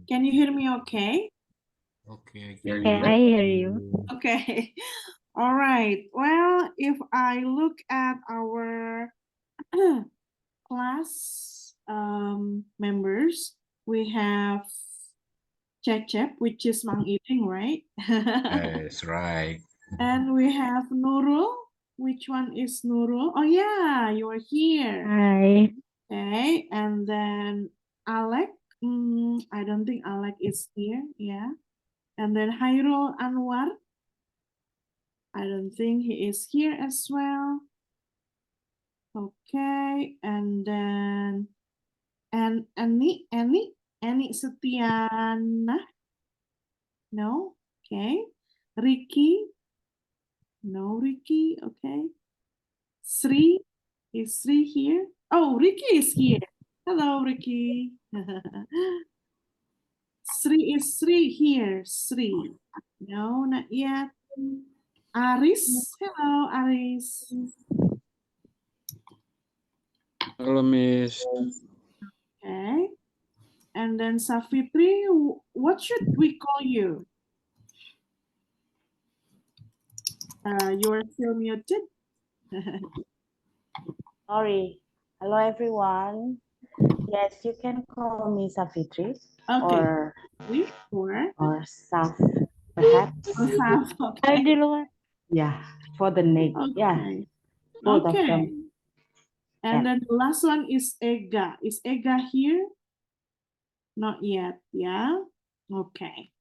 Can you hear me okay? Okay, Okay, I hear you. Okay. All right. Well, if I look at our class members, we have Cecep, which is Mang Iding, right? That's right. And we have Nurul. Which one is Nurul? Oh yeah, you're here. Hi. Okay, and then Alec. I don't think Alec is here. Yeah. And then Hairul Anwar. I don't think he is here as well. Okay, and then Annie Setiana. No. Okay. Ricky. No, Ricky. Okay. Sri. Is Sri here? Oh, Ricky is here. Hello, Ricky. Sri here. Sri. No, not yet. Aris. Hello, Aris. Hello, Miss. Okay. And then Safitri, what should we call you? You're still muted. Sorry. Hello, everyone. Yes, you can call me Safitri Okay. or Saf, perhaps. Oh, Saf. Ay, Okay. di luar. Yeah, for the name. Yeah, Okay. both of Okay. them. And Yeah. then the last one is Ega. Is Ega here? Not yet. Yeah. Okay.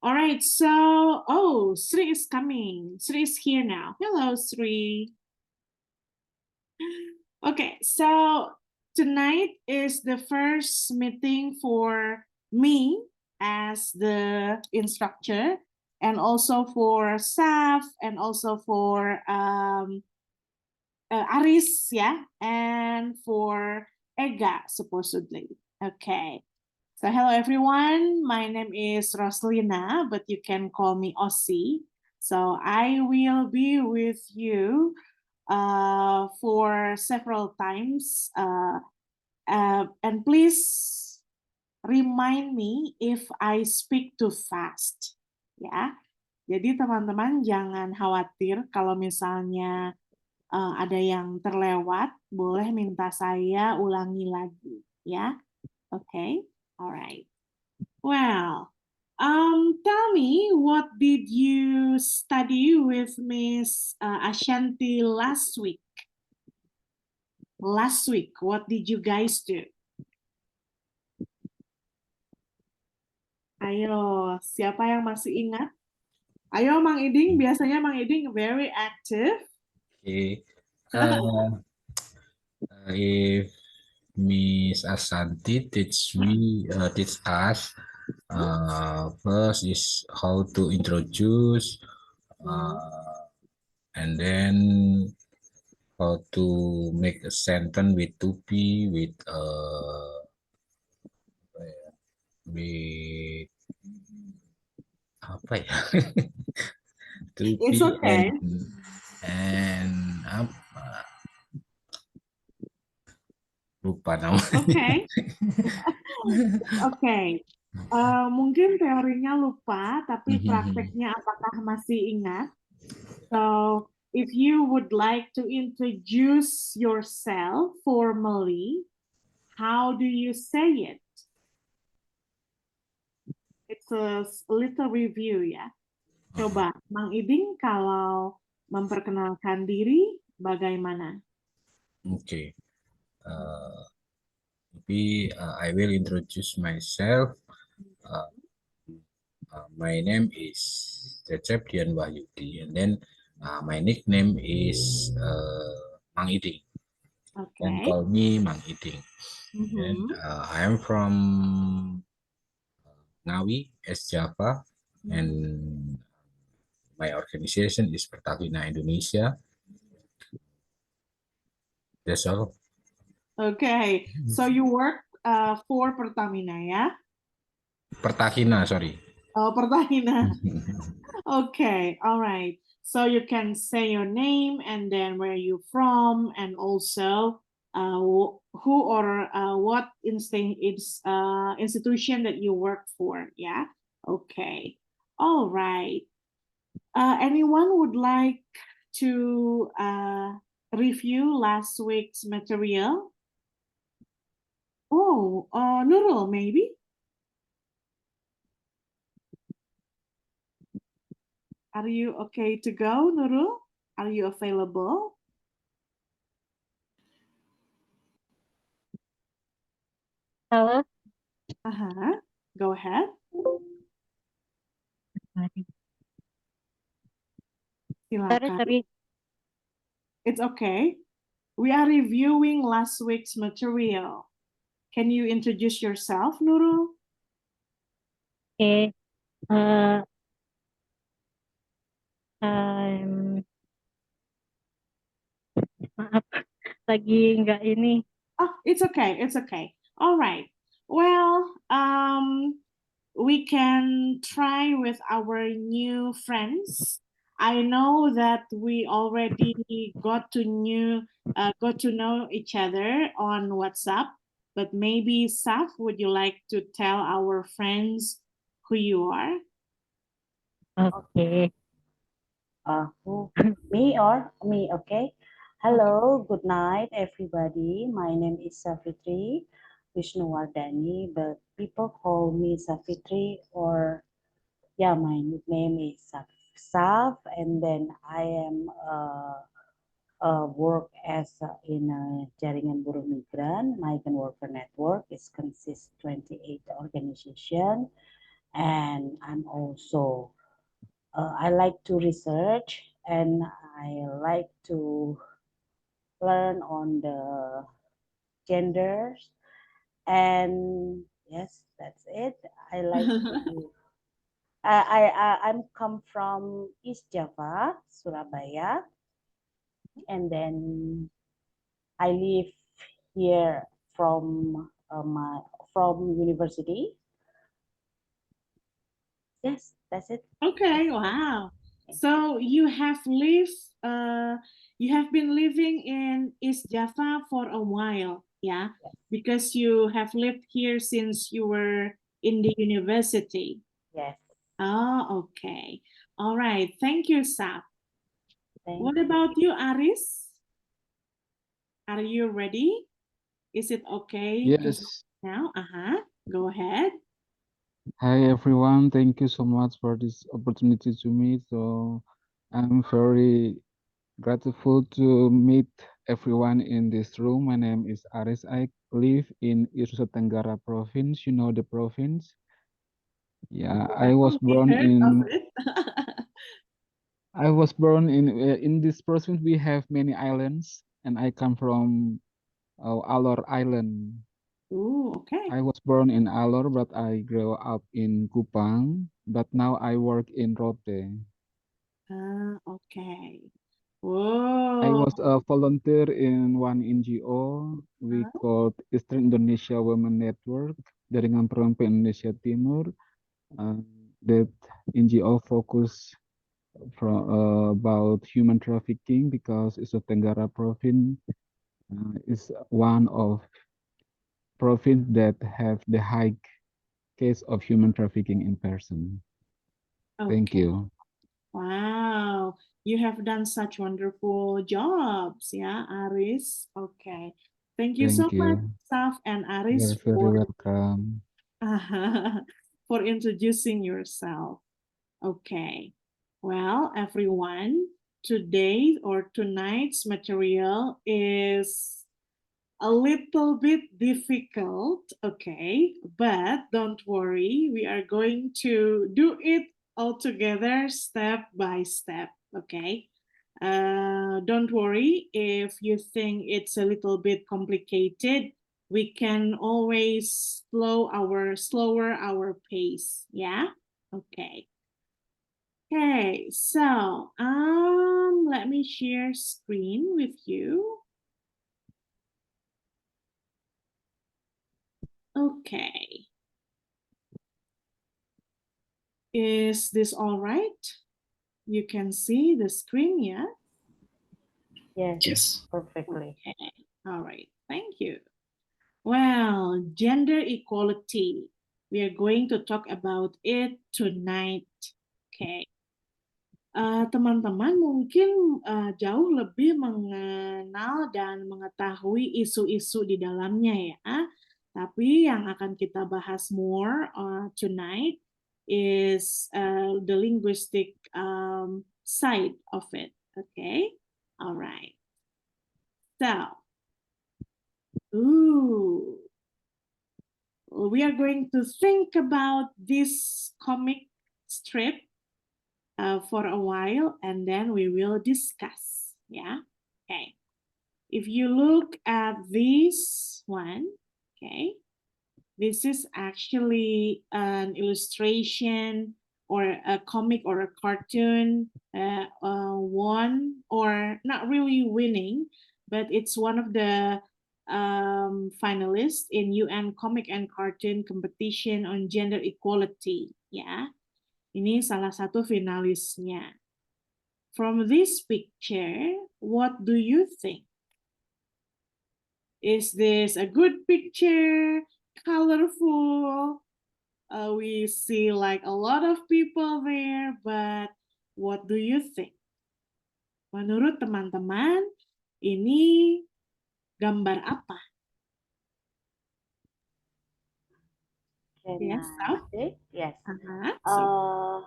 All right. So, oh, Sri is coming. Sri is here now. Hello, Sri. Okay. So tonight is the first meeting for me as the instructor, and also for Saf, and also for Aris, yeah, and for Ega, supposedly. Okay. So hello everyone. My name is Roslina, but you can call me Ossie. So I will be with you for several times. And please remind me if I speak too fast. Ya. Jadi teman-teman jangan khawatir kalau misalnya ada yang terlewat, boleh minta saya ulangi lagi, ya. Okay, alright. Well, tell me, what did you study with Miss Ashanti last week? Last week, what did you guys do? Ayo, siapa yang masih ingat? Ayo, Mang Iding, biasanya Mang Iding very active. Okay. If Miss Asanti teach us first is how to introduce, and then how to make a sentence with to be, with apa ya? To It's be okay. and apa? Lupa nama. Okay. Okay. Mungkin teorinya lupa, tapi prakteknya apakah masih ingat? So, if you would like to introduce yourself formally, how do you say it? It's a little review ya. Coba, Mang Iding kalau memperkenalkan diri, bagaimana? Okay. Maybe I will introduce myself. My name is Cecep Dian Wahyudi, and then my nickname is Mang Iding. Okay. And call me Mang Iding. And I am from Ngawi, East Java, and my organization is Pertamina Indonesia. That's all. Okay, so you work for Pertamina, ya? Pertamina, sorry. Oh, Pertamina. Okay, all right. So you can say your name and then where you from, and also who or what institution that you work for. Yeah. Okay. All right. Anyone would like to review last week's material? Oh, Nurul, maybe? Are you okay to go, Nurul? Are you available? Halo, Go ahead. Silakan. sorry. It's okay. We are reviewing last week's material. Can you introduce yourself, Nurul? Oke, I'm maaf lagi nggak ini. Oh, it's okay. It's okay. All right. Well, we can try with our new friends. I know that we already got to know each other on WhatsApp, but maybe Saf, would you like to tell our friends who you are? Oke, Who? Me or me? Okay. Hello, good night, everybody. My name is Safitri Wisnuwardani, but people call me Safitri, or yeah, my nickname is Saf, and then I am work as in a Jaringan Buruh Migran Migrant Worker Network. It consists 28 organization, and I'm also I like to research, and I like to learn on the genders, and yes, that's it. I like to I'm come from East Java, Surabaya, and then I live here from from university. Yes, that's it. Okay, wow. So you have been living in East Java for a while, yeah? Because you have lived here since you were in the university. Yes. Oh, okay. All right. Thank you, Saf. Thank What you. about you, Aris? Are you ready? Is it okay to Yes. now? Go ahead. Hi everyone. Thank you so much for this opportunity to meet. So I'm very grateful to meet everyone in this room. My name is Aris. I live in Nusa Tenggara province. You know the province? Yeah, I was We born heard of in it. in this province. We have many islands, and I come from Alor Island. Ooh, okay. I was born in Alor, but I grew up in Kupang. But now I work in Rote. Okay. I Whoa. was a volunteer in one NGO we called Eastern Indonesia Women Network, Jaringan Perempuan Indonesia Timur. That NGO focus about human trafficking because Nusa Tenggara province is one of province that have the high case of human trafficking in person. Thank Okay. you. Wow. You have done such wonderful jobs, yeah, Aris. Okay. Thank you so Thank much, you. Saf and Aris, You're very welcome. for introducing yourself. Okay. Well, everyone, today or tonight's material is a little bit difficult, okay, but don't worry, we are going to do it all together step by step, okay? Don't worry if you think it's a little bit complicated. We can always slower our pace, yeah? Okay. Okay, so let me share screen with you. Okay. Is this all right? You can see the screen, yeah? Yes. Yes. Perfectly. Okay. All right. Thank you. Well, gender equality. We are going to talk about it tonight. Okay. Teman-teman mungkin jauh lebih mengenal dan mengetahui isu-isu di dalamnya ya. Tapi yang akan kita bahas more tonight is the linguistic side of it. Okay, all right. So, we are going to think about this comic strip for a while and then we will discuss. Yeah. Okay. If you look at this one, okay, this is actually an illustration or a comic or a cartoon won or not really winning, but it's one of the finalists in UN Comic and Cartoon Competition on Gender Equality. Ya, ini salah satu finalisnya. From this picture, what do you think? Is this a good picture? Colorful? We see like a lot of people there, but what do you think? Menurut teman-teman, ini gambar apa? Can Yes, I Saf? say? Yes. So,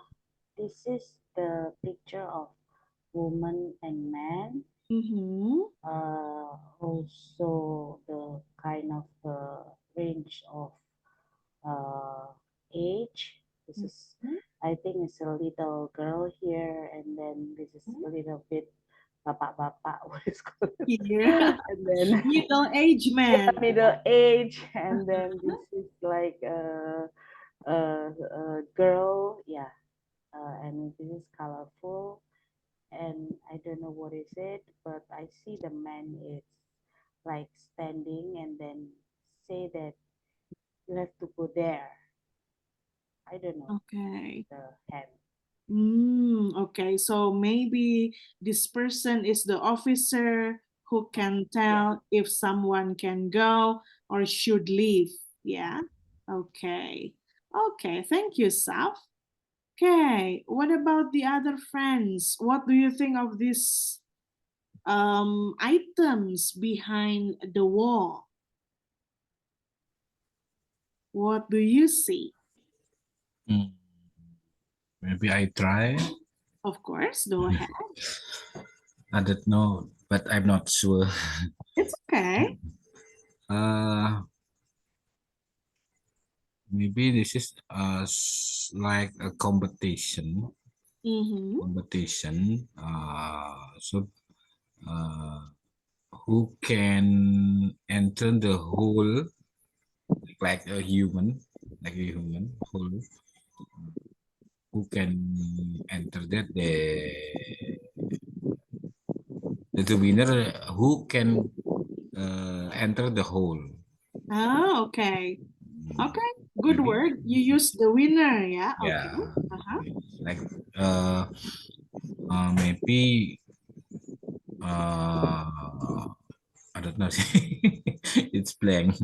This is the picture of woman and man. mhm. Also the kind of range of age. This is, I think it's a little girl here, and then this is a little bit bapak-bapak, what is called, Here, and then middle-aged man. middle age, and then this is like a girl, yeah, and this is colorful, and I don't know what is it, but I see the man is like standing and then say that you have to go there. I don't know Okay. the hand. Okay, so maybe this person is the officer who can tell if someone can go or should leave. Yeah. Okay. Okay, thank you, Saf. Okay, what about the other friends? What do you think of these items behind the wall? What do you see? Maybe I try. Of course, go ahead. I don't know, but I'm not sure. It's okay. Maybe this is like a competition. Mm-hmm. Competition. So who can enter the hole like a human, hole? Who can enter that? The winner who can enter the hole. Oh, okay. Okay, good Maybe. word. You use the winner, yeah? Yeah. Okay. Like maybe I don't know. It's blank.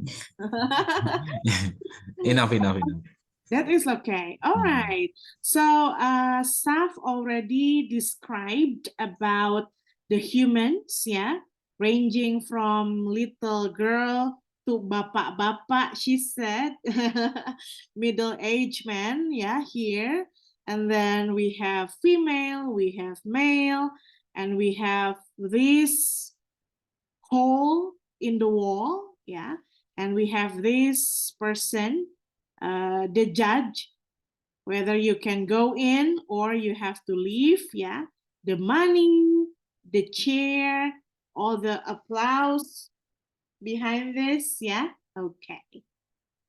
enough. That is okay. All right. So, Saf already described about the humans, yeah, ranging from little girl to bapak-bapak, she said, middle-aged man, yeah, here. And then we have female, we have male, and we have this hole in the wall, yeah, and we have this person, the judge, whether you can go in or you have to leave, yeah, the money, the chair, all the applause behind this, yeah, okay.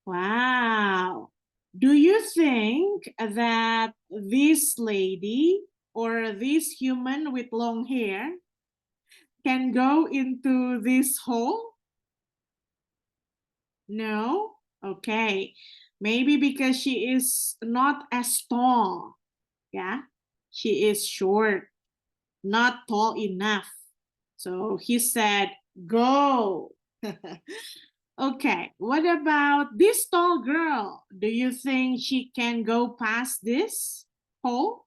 Wow. Do you think that this lady or this human with long hair can go into this hole? No? Okay. Maybe because she is not as tall. Yeah. She is short, not tall enough. So he said, go. Okay, what about this tall girl? Do you think she can go past this hole?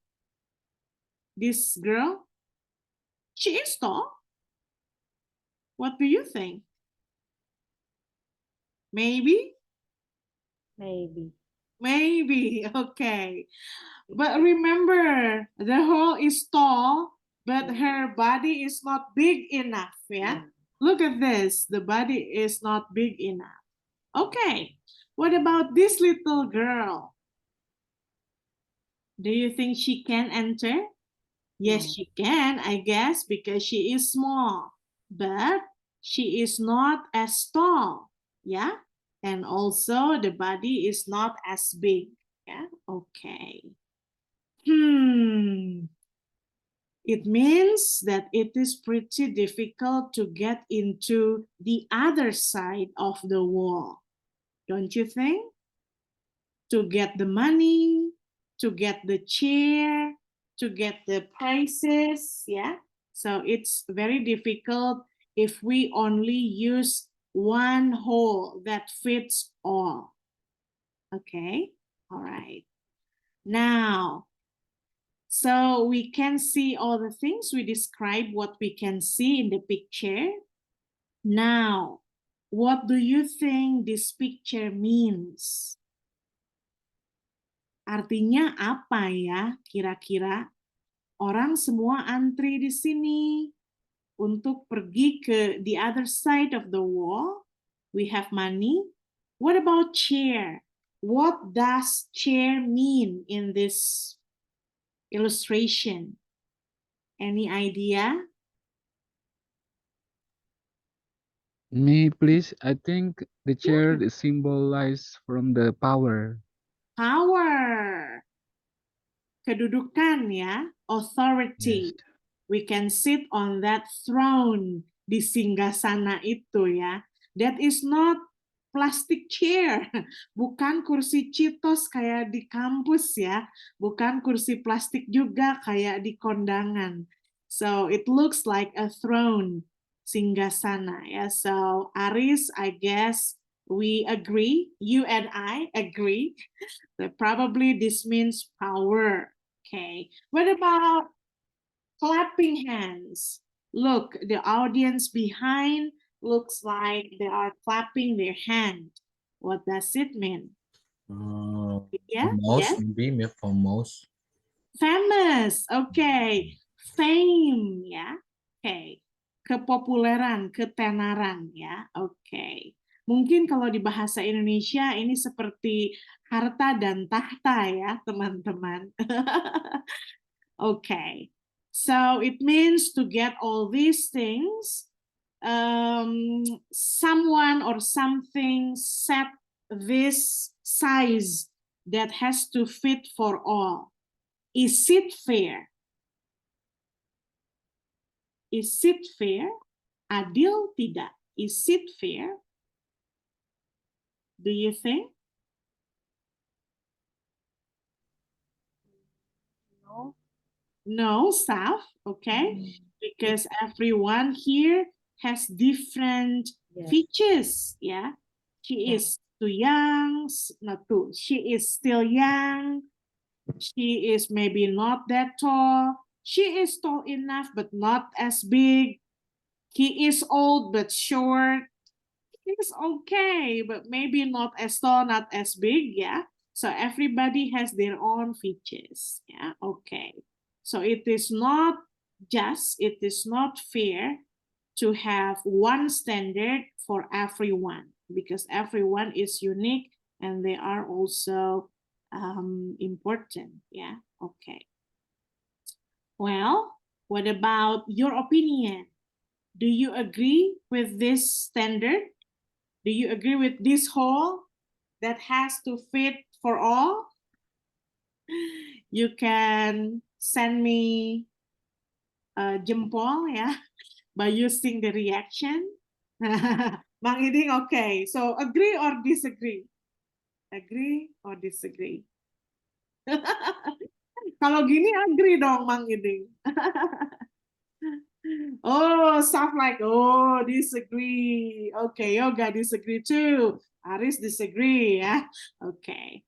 This girl? She is tall. What do you think? Maybe? Maybe. Maybe, okay. But remember, the hole is tall, but her body is not big enough, yeah? Look at this, the body is not big enough. Okay, what about this little girl? Do you think she can enter? Yes, No. she can, I guess, because she is small, but she is not as tall, yeah? And also the body is not as big, yeah? Okay. It means that it is pretty difficult to get into the other side of the wall, don't you think? To get the money, to get the chair, to get the prices, yeah? So it's very difficult if we only use one hole that fits all. Okay, all right. Now, so we can see all the things, we describe what we can see in the picture. Now, what do you think this picture means? Artinya apa ya kira-kira? Orang semua antri di sini untuk pergi ke the other side of the wall. We have money. What about chair? What does chair mean in this illustration? Any idea? Me, please. I think the chair is symbolized from the power. Power. Kedudukan ya, authority. Yes. We can sit on that throne di singgasana itu ya. That is not plastic chair, bukan kursi Cheetos kayak di kampus ya, bukan kursi plastik juga kayak di kondangan. So it looks like a throne, singgasana ya. So Aris, I guess we agree, you and I agree that probably this means power. Okay, what about clapping hands? Look, the audience behind looks like they are clapping their hand. What does it mean? Yeah, Famous, yes. maybe famous. Famous. Okay. Fame, ya. Okay. Kepopuleran, ketenaran, ya. Okay. Mungkin kalau di bahasa Indonesia ini seperti harta dan tahta ya, teman-teman. Okay. So it means to get all these things, someone or something set this size that has to fit for all. Is it fair? Is it fair? Adil tidak? Is it fair? Do you think? No. No, Saf, okay? Because everyone here has different Yes. features, yeah? She Yeah. is too young, not too, she is still young, she is maybe not that tall, she is tall enough but not as big, he is old but short, he's okay but maybe not as tall, not as big, yeah? So everybody has their own features, yeah? Okay. So it is not just, it is not fair to have one standard for everyone because everyone is unique and they are also important. Yeah, okay. Well, what about your opinion? Do you agree with this standard? Do you agree with this hole that has to fit for all? You can send me a jempol ya by using the reaction. Bang Iding, okay. So agree or disagree? Agree or disagree? Kalau gini agree dong, Bang Iding. Oh, stuff like, oh, disagree. Okay, Yoga disagree too. Aris disagree, yeah. Okay.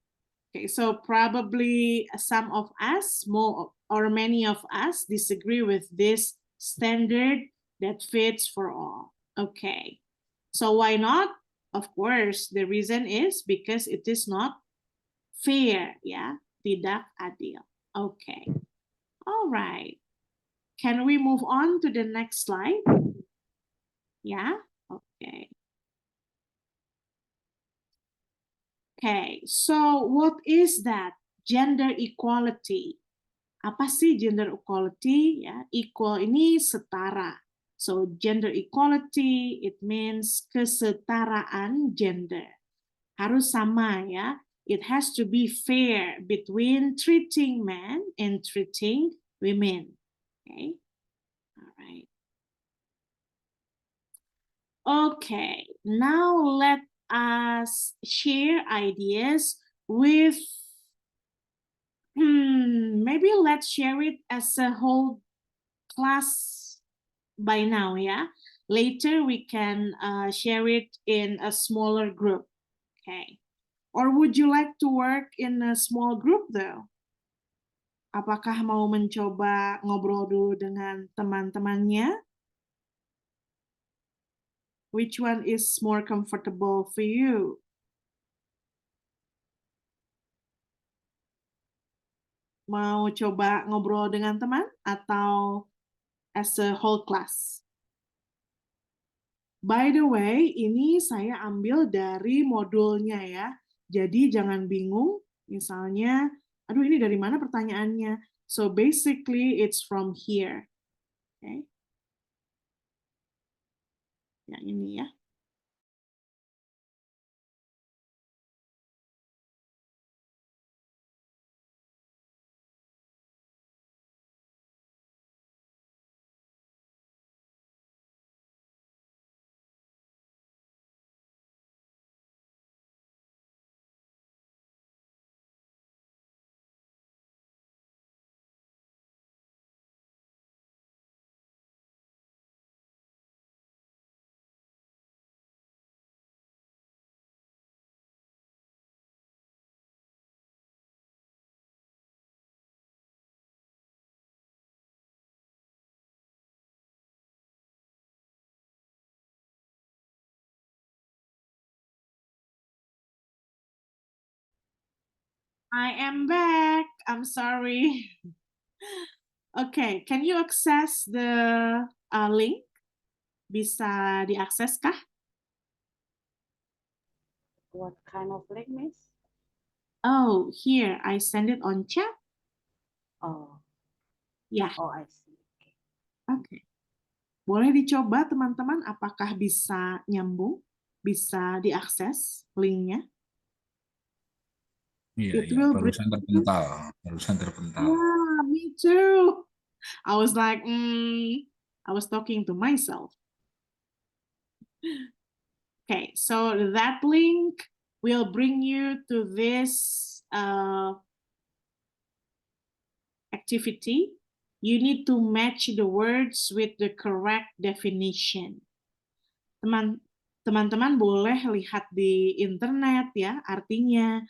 Okay, so probably some of us, more or many of us, disagree with this standard that fits for all. Okay. So why not? Of course, the reason is because it is not fair, ya, tidak adil. Okay. All right. Can we move on to the next slide? Yeah. Okay. Okay. So what is that? Gender equality. Apa sih gender equality? Ya, equal ini setara. So gender equality it means kesetaraan gender. Harus sama ya. It has to be fair between treating men and treating women. Okay. All right. Okay. Now let us share ideas with maybe let's share it as a whole class by now, yeah. Later we can share it in a smaller group, okay. Or would you like to work in a small group though? Apakah mau mencoba ngobrol dulu dengan teman-temannya? Which one is more comfortable for you? Mau coba ngobrol dengan teman atau as a whole class? By the way, ini saya ambil dari modulnya ya. Jadi jangan bingung, misalnya, aduh ini dari mana pertanyaannya? So basically it's from here. Okay. Yang ini ya. I am back. I'm sorry. Okay, can you access the link? Bisa diakses kah? What kind of link, Miss? Oh, here, I send it on chat. Oh, Ya, oh, I see. oke. Boleh dicoba teman-teman apakah bisa nyambung, bisa diakses linknya. Iya, It iya, will barusan bring- terpental, barusan terpental. Yeah, me too. I was like, I was talking to myself. Okay, so that link will bring you to this activity. You need to match the words with the correct definition. Teman-teman boleh lihat di internet ya artinya,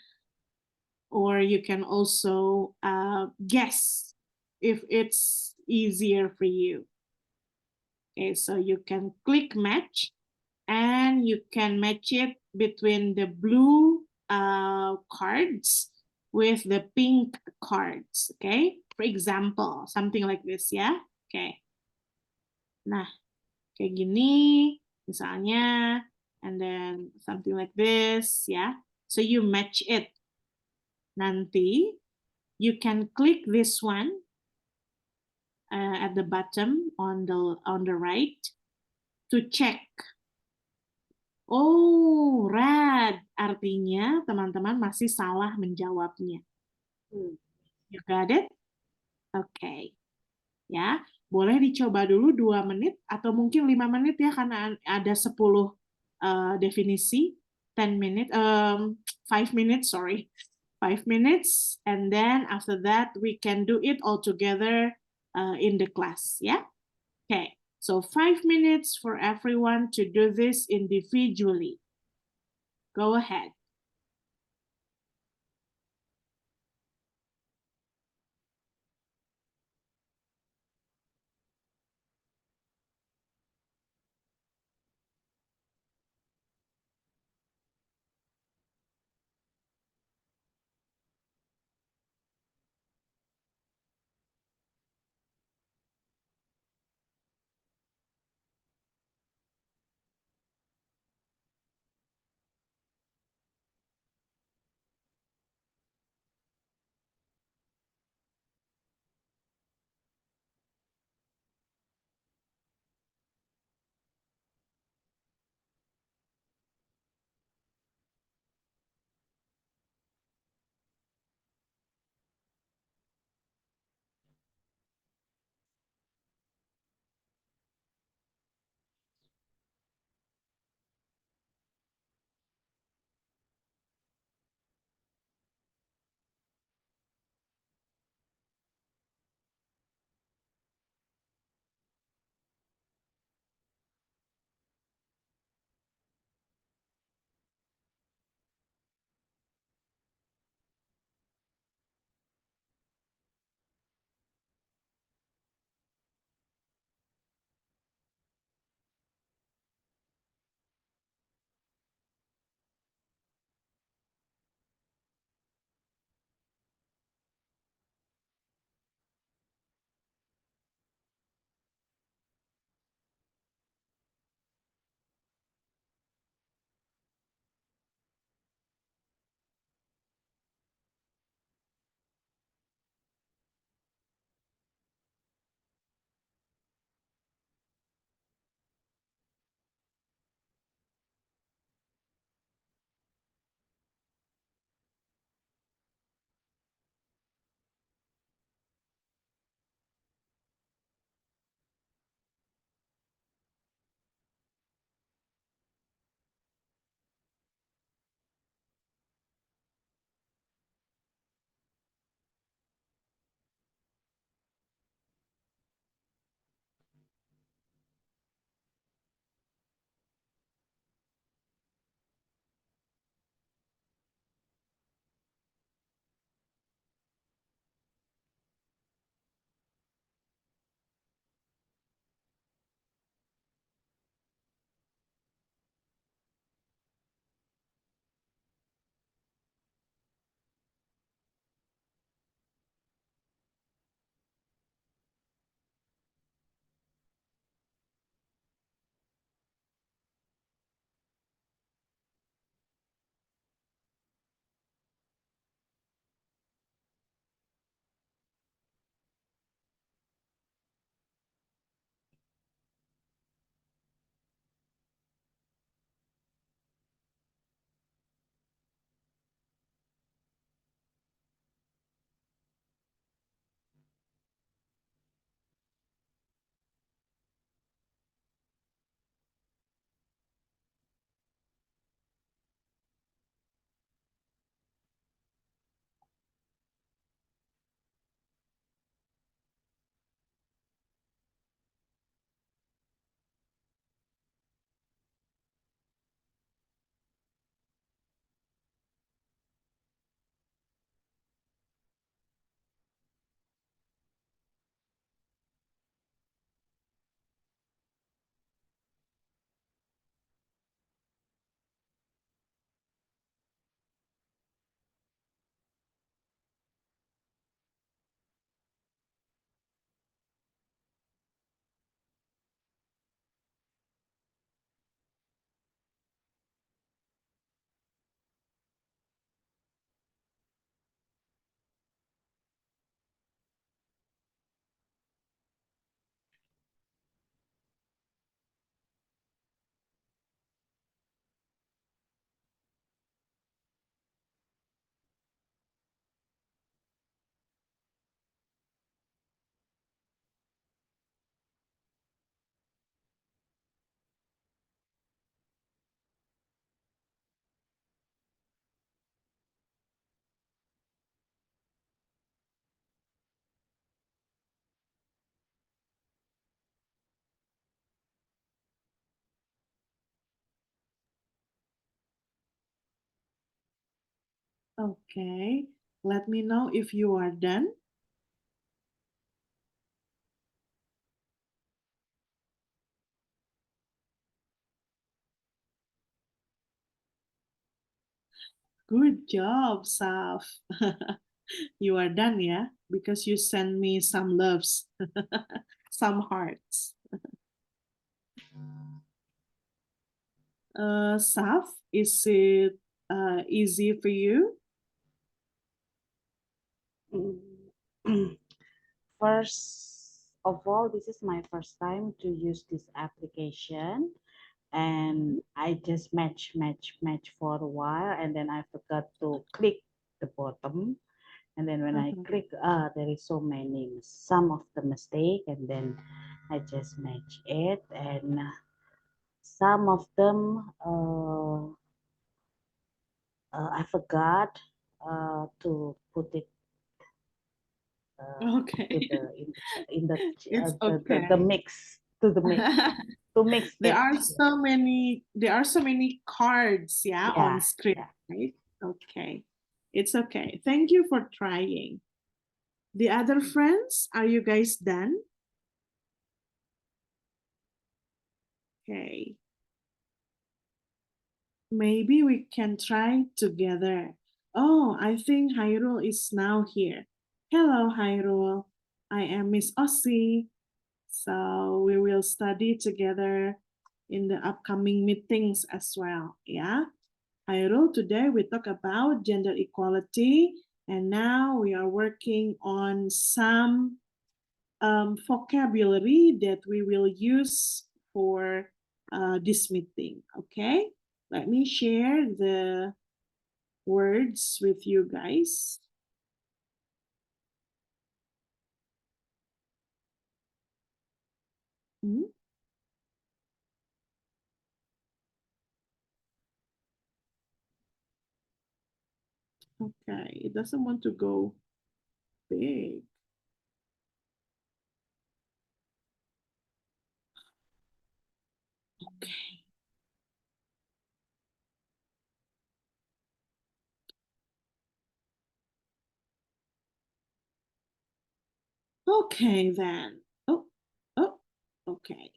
or you can also guess if it's easier for you. Okay, so you can click match and you can match it between the blue cards with the pink cards, okay? For example, something like this, ya. Okay. Nah, kayak gini, misalnya, and then something like this, ya. So you match it. Nanti, you can click this one at the bottom on the right to check. Oh, red. Artinya teman-teman masih salah menjawabnya. You got it? Oke. Okay. Ya, boleh dicoba dulu 2 menit atau mungkin 5 menit ya karena ada 10 definisi. 10 minutes, 5 minutes, sorry. 5 minutes, and then after that we can do it all together in the class, ya. Okay, so 5 minutes for everyone to do this individually. Go ahead. Okay, let me know if you are done. Good job, Saf. You are done, yeah? Because you sent me some loves, some hearts. Saf, is it easy for you? First of all, this is my first time to use this application, and I just match for a while, and then I forgot to click the bottom. And then when I click, there is so many, some of the mistake, and then I just match it, and some of them I forgot to put it to Okay, the it's the okay. mix to the mix to mix There it. are so many cards, yeah, Yeah, on screen, yeah. right? Okay. It's okay. Thank you for trying. The other friends, are you guys done? Okay. Maybe we can try together. Oh, I think Hyrule is now here. Hello, Hyrule. I am Miss Ossie. So we will study together in the upcoming meetings as well. Yeah. Hyrule, today we talk about gender equality, and now we are working on some vocabulary that we will use for this meeting. Okay, let me share the words with you guys. Hmm? Okay, it doesn't want to go big. Okay. Okay then. Oh, okay.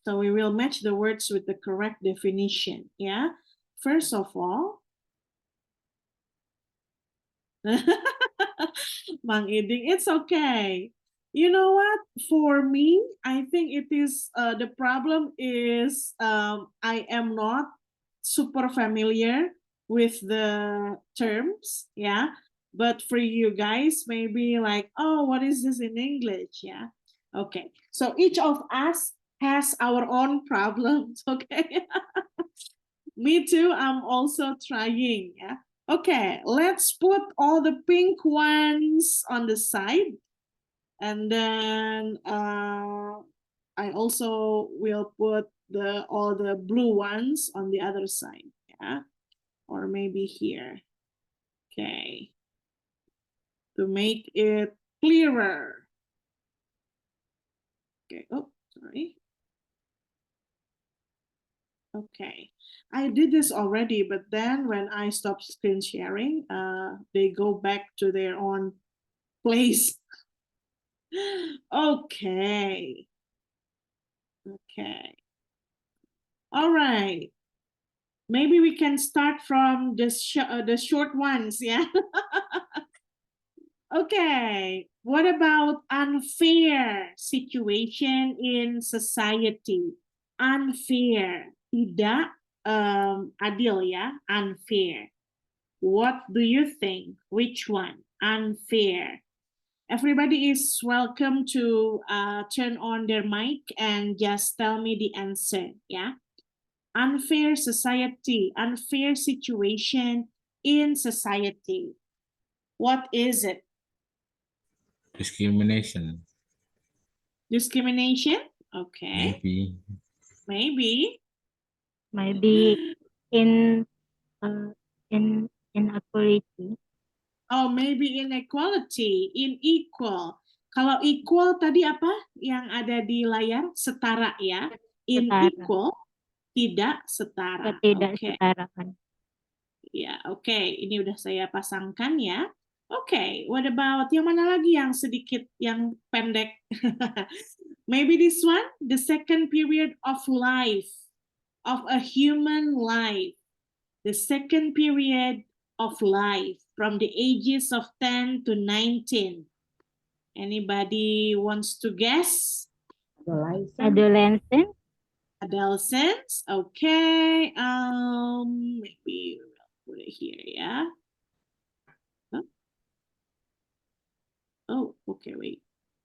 So we will match the words with the correct definition. Yeah. First of all, Mang Iding, it's okay. You know what? For me, I think it is the problem is I am not super familiar with the terms, yeah. But for you guys, maybe like, oh, what is this in English? Yeah. Okay. So each of us has our own problems, okay? Me too. I'm also trying. Yeah. Okay, let's put all the pink ones on the side. And then I also will put all the blue ones on the other side. Yeah. Or maybe here. Okay. To make it clearer. Okay. Oh, sorry. Okay. I did this already, but then when I stopped screen sharing, they go back to their own place. Okay. Okay. All right. Maybe we can start from the short ones, yeah? Okay. What about unfair situation in society? Unfair. Tidak adil, ya? Unfair. What do you think? Which one? Unfair. Everybody is welcome to turn on their mic and just tell me the answer, yeah? Unfair society, unfair situation in society. What is it? Discrimination, Discrimination? Okay, maybe. maybe. Maybe in uh, in inequality. Oh, maybe inequality, unequal. Kalau equal tadi apa yang ada di layar? Setara ya. Setara. Unequal, tidak setara. Oke. Ketidaksetaraan. Ya, oke. Ini udah saya pasangkan ya. Oke, what about yang mana lagi yang sedikit yang pendek? Maybe this one, the second period of life of a human life. The second period of life from the ages of 10 to 19. Anybody wants to guess? Adolescent. Adolescence, okay. Maybe we'll put it here, yeah. Huh? Oh, okay, wait.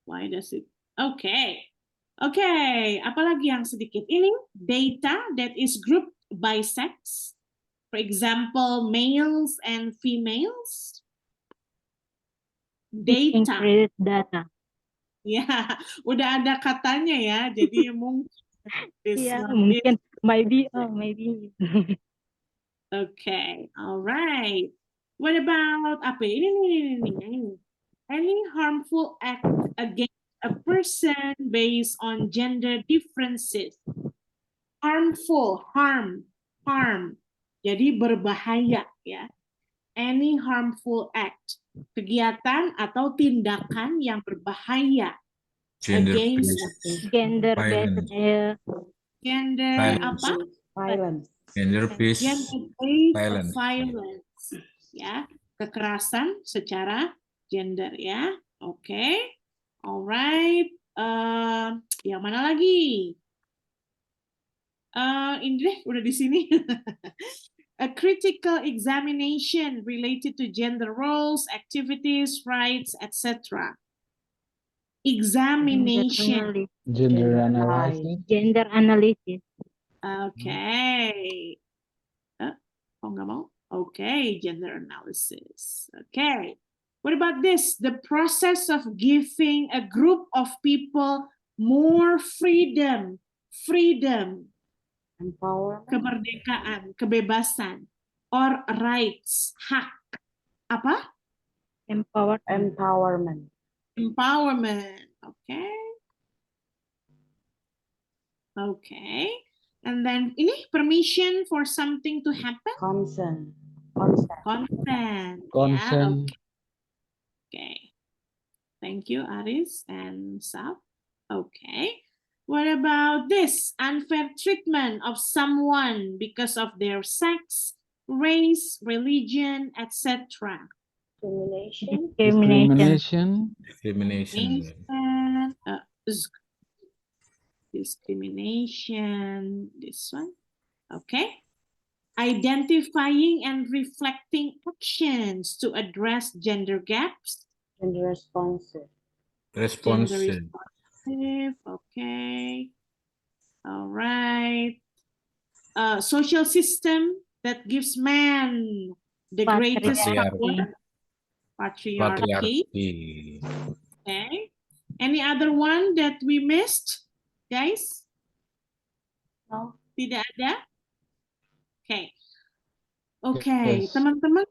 Why does it? Okay. Okay, apalagi yang sedikit ini? Data that is grouped by sex. For example, males and females. Data. Increase data. Ya, udah ada katanya ya. Jadi mungkin this Iya, one mungkin. is Maybe. Maybe. okay. All right. What about apa? Ini. Any harmful act against a person based on gender differences. Harmful, harm. Jadi berbahaya ya. Any harmful act. Kegiatan atau tindakan yang berbahaya. Against Gender-based Gender-based. gender violence. apa? Violence. Gender-based Gender-based violence. violence. Ya, kekerasan secara gender ya. Oke. Alright. Yang mana lagi? Ini deh, udah di sini. A critical examination related to gender roles, activities, rights, etc. Examination. Gender analysis. Gender analysis. Okay. Oh, nggak mau? Okay, gender analysis. Okay. What about this? The process of giving a group of people more freedom. Freedom. Empowerment. Kemerdekaan, kebebasan. Or rights, hak. Apa? Empowerment. Empowerment. Okay. Okay. And then ini permission for something to happen. Consent. Consent. Consent. Yeah, okay. Thank you, Aris and Saf. Okay. What about this? Unfair treatment of someone because of their sex, race, religion, etc. Discrimination. Discrimination. Discrimination. Discrimination. This one. Okay. Identifying and reflecting actions to address gender gaps. Gender responsive. Responsive. Okay. All right. Social system that gives man the greatest power. Patriarchy. Okay. Any other one that we missed, guys? No. Tidak ada? Okay. Okay, Yes. teman-teman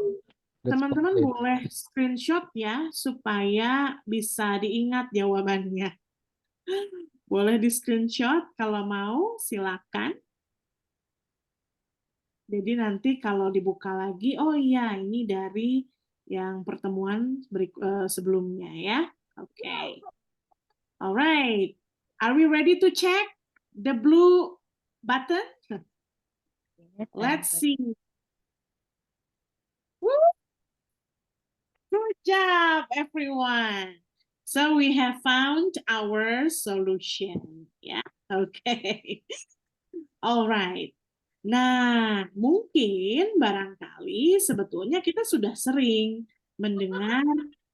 That's teman-teman complete. boleh screenshot ya supaya bisa diingat jawabannya. Boleh di screenshot kalau mau, silakan. Jadi nanti kalau dibuka lagi, oh iya ini dari yang pertemuan sebelumnya ya. Okay. Alright. Are we ready to check the blue button? Let's see. Woo! Good job, everyone. So we have found our solution. Yeah, okay. All right. Nah, mungkin barangkali sebetulnya kita sudah sering mendengar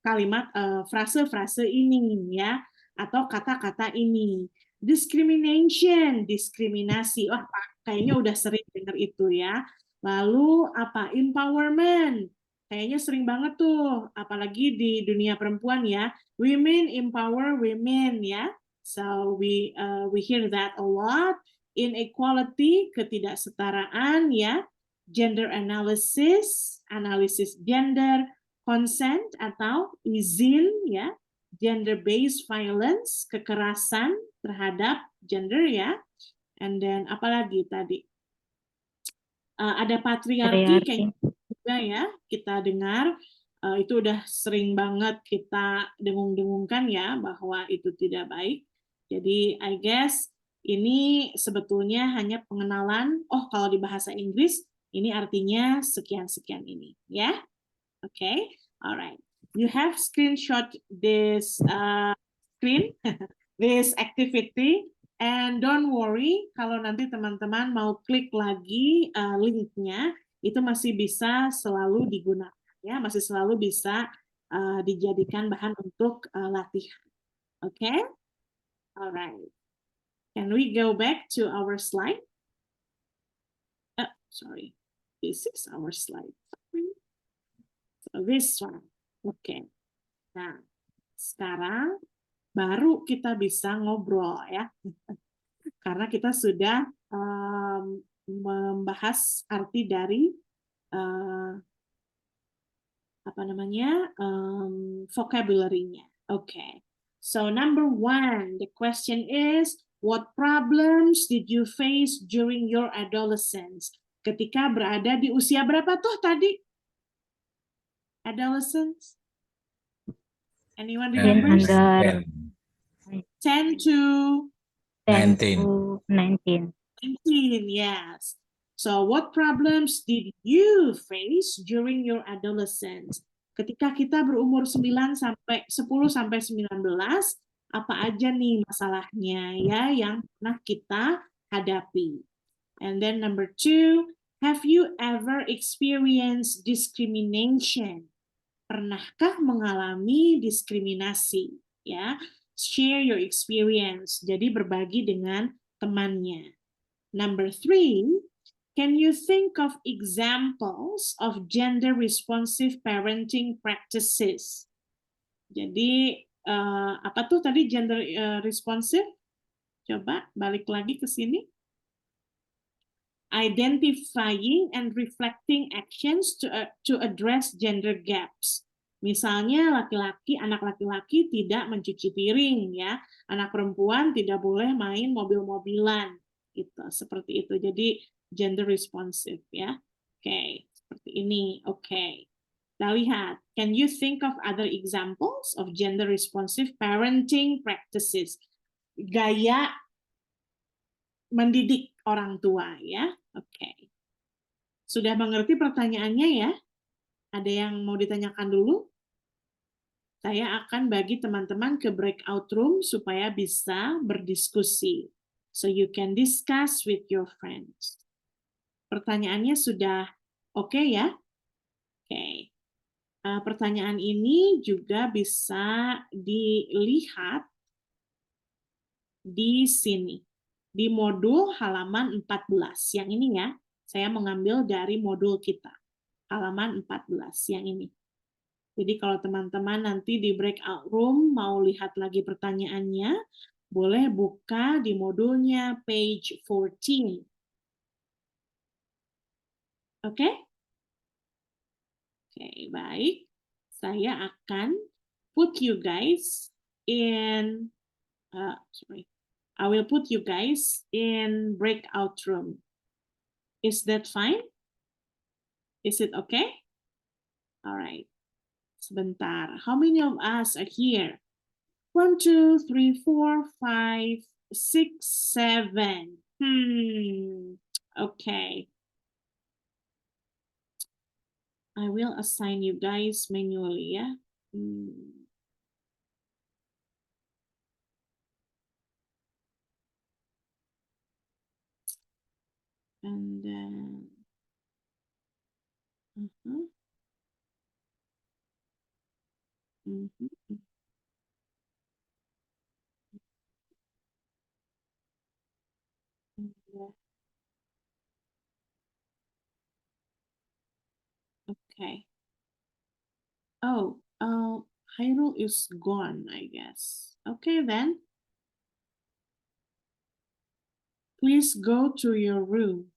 kalimat frase-frase ini ya, atau kata-kata ini. Discrimination, diskriminasi. Wah, kayaknya udah sering dengar itu ya. Lalu apa? Empowerment. Kayaknya sering banget tuh, apalagi di dunia perempuan ya. Women empower women ya. So we hear that a lot. Inequality, ketidaksetaraan ya. Gender analysis, analisis gender, consent atau izin ya. Gender-based violence, kekerasan terhadap gender ya. And then apalagi tadi? Ada patriarki, kayak juga ya kita dengar, itu udah sering banget kita dengung-dengungkan ya bahwa itu tidak baik. Jadi I guess ini sebetulnya hanya pengenalan, oh kalau di bahasa Inggris ini artinya sekian-sekian ini ya. Okay, alright. You have screenshot this screen, this activity, and don't worry kalau nanti teman-teman mau klik lagi linknya, itu masih bisa selalu digunakan ya, masih selalu bisa dijadikan bahan untuk latihan. Okay, alright. Can we go back to our slide? Sorry, this is our slide. So this one. Okay. Nah, sekarang baru kita bisa ngobrol ya, karena kita sudah membahas arti dari apa namanya vocabulary-nya. Okay. So number one, the question is, what problems did you face during your adolescence? Ketika berada di usia berapa tuh tadi? Adolescence? Anyone remembers? Under 10 to 10 19. to 19. 19, yes. So what problems did you face during your adolescence? Ketika kita berumur 9 sampai 10 sampai 19, apa aja nih masalahnya ya yang pernah kita hadapi? And then number 2, have you ever experienced discrimination? Pernahkah mengalami diskriminasi? Ya, share your experience. Jadi berbagi dengan temannya. Number 3, can you think of examples of gender responsive parenting practices? Jadi apa tuh tadi gender responsive? Coba balik lagi ke sini. Identifying and reflecting actions to address gender gaps. Misalnya laki-laki, anak laki-laki tidak mencuci piring ya, anak perempuan tidak boleh main mobil-mobilan gitu, seperti itu. Jadi gender responsive ya. Oke, seperti ini. Oke. Kita lihat, can you think of other examples of gender responsive parenting practices? Gaya mendidik orang tua ya. Oke. Sudah mengerti pertanyaannya ya? Ada yang mau ditanyakan dulu? Saya akan bagi teman-teman ke breakout room supaya bisa berdiskusi. So you can discuss with your friends. Pertanyaannya sudah oke ya? Oke. Pertanyaan ini juga bisa dilihat di sini. Di modul halaman 14. Yang ini ya, saya mengambil dari modul kita. Halaman 14 yang ini. Jadi kalau teman-teman nanti di breakout room mau lihat lagi pertanyaannya, boleh buka di modulnya page 14. Oke? Oke, baik. Saya akan put you guys in I will put you guys in breakout room. Is that fine? Is it okay? All right. Sebentar. How many of us are here? 1, 2, 3, 4, 5, 6, 7. Okay. I will assign you guys manually, ya. And then okay. Oh, Hyrule is gone, I guess. Okay, then. Please go to your room.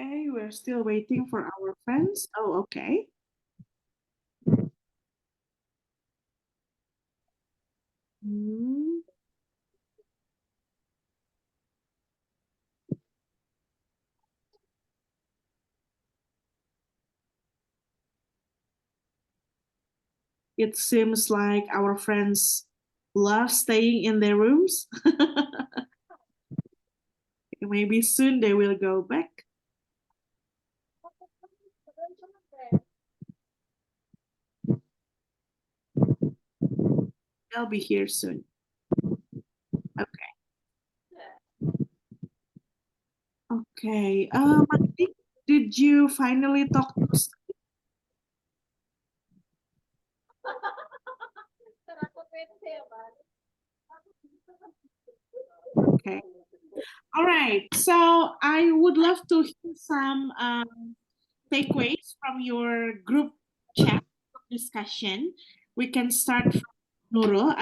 Okay, we're still waiting for our friends. Oh, okay. Hmm. It seems like our friends love staying in their rooms. Maybe soon they will go back. They'll be here soon. Okay. Okay. Mati, did you finally talk to Okay. All right. So I would love to hear some takeaways from your group chat discussion. We can start from Nurul.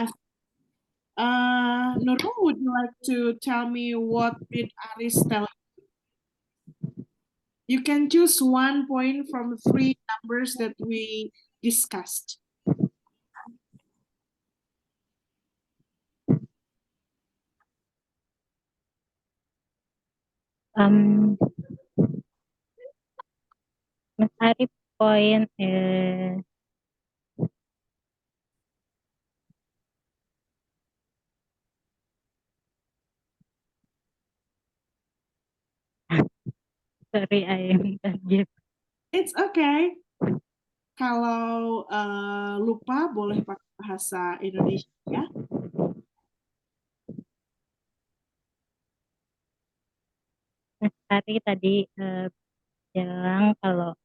Nurul, would you like to tell me what did Aris tell you? You can choose 1 point from 3 numbers that we discussed. Mas Arif point sorry, I am target. It's okay. Kalau lupa boleh pakai bahasa Indonesia ya. Mas Ari tadi bilang kalau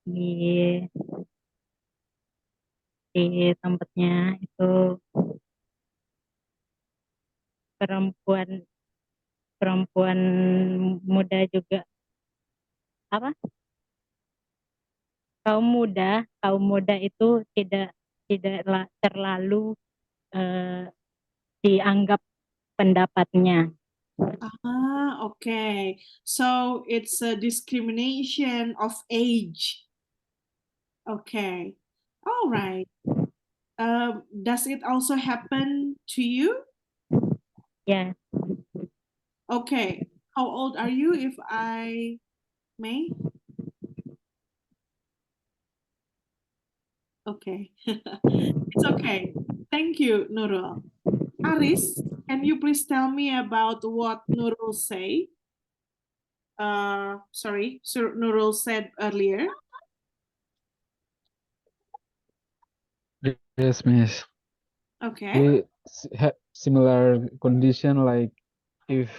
di tempatnya itu perempuan muda juga apa kaum muda itu tidak terlalu dianggap pendapatnya. Okay. So it's a discrimination of age. Okay. All right. Does it also happen to you? Ya, Okay. How old are you, if I may? Okay. It's okay. Thank you, Nurul. Aris, can you please tell me about what Nurul say? Sorry, Sir Nurul said earlier. Yes, Miss. Okay. We have similar condition like if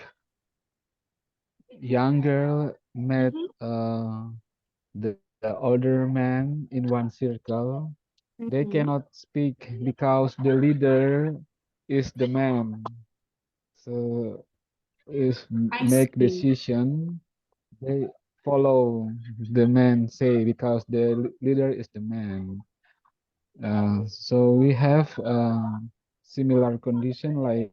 young girl met the older man in one circle, they Mhm. cannot speak because the leader is the man. So if I make see. decision, they follow the man say because the leader is the man. So we have similar condition like